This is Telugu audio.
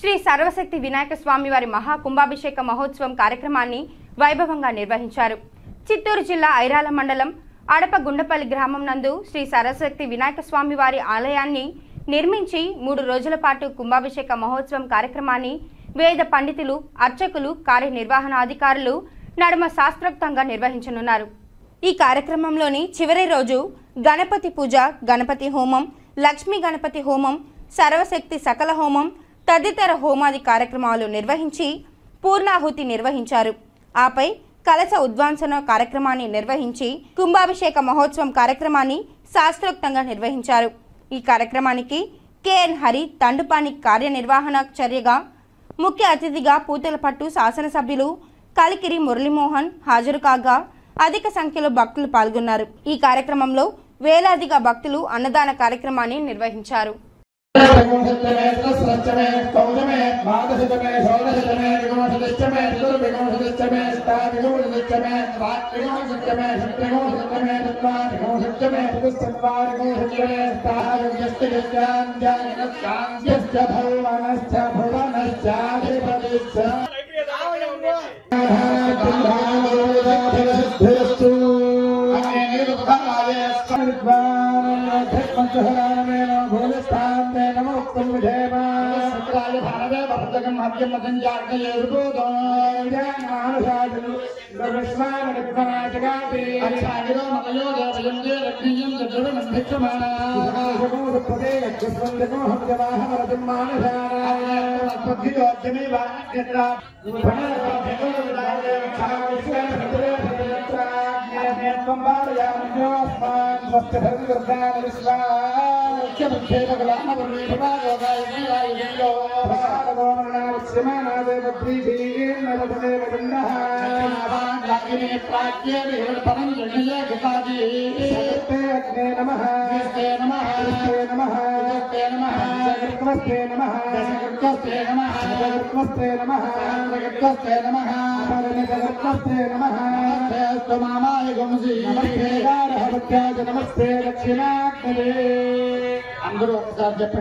శ్రీ సర్వశక్తి వినాయక స్వామి వారి మహా కుంభాభిషేక మహోత్సవం కార్యక్రమాన్ని వైభవంగా నిర్వహించారు. చిత్తూరు జిల్లా ఐరాల మండలం అడపగుండపల్లి గ్రామం నందు శ్రీ సర్వశక్తి వినాయక స్వామి వారి ఆలయాన్ని నిర్మించి 3 రోజుల పాటు కుంభాభిషేక మహోత్సవం కార్యక్రమాన్ని వేద పండితులు, అర్చకులు, కార్యనిర్వహణాధికారులు నడుమ శాస్త్రోక్తంగా నిర్వహించనున్నారు. ఈ కార్యక్రమంలోని చివరి రోజు గణపతి పూజ, గణపతి హోమం, లక్ష్మీ గణపతి హోమం, సర్వశక్తి సకల హోమం తదితర హోమాది కార్యక్రమాలు నిర్వహించి పూర్ణాహుతి నిర్వహించారు. ఆపై కలశ ఉద్వాంసన కార్యక్రమాన్ని నిర్వహించి కుంభాభిషేక మహోత్సవం కార్యక్రమాన్ని శాస్త్రోక్తంగా నిర్వహించారు. ఈ కార్యక్రమానికి కెఎన్ హరి తండుపాని కార్యనిర్వహణ చర్యగా ముఖ్య అతిథిగా పూతలపట్టు శాసనసభ్యులు కలికిరి మురళీమోహన్ హాజరు కాగా అధిక సంఖ్యలో భక్తులు పాల్గొన్నారు. ఈ కార్యక్రమంలో వేలాదిగా భక్తులు అన్నదాన కార్యక్రమాన్ని నిర్వహించారు. నమస్తే దక్షిణాగ్నే అందరూ ఒకసారి చెప్పండి.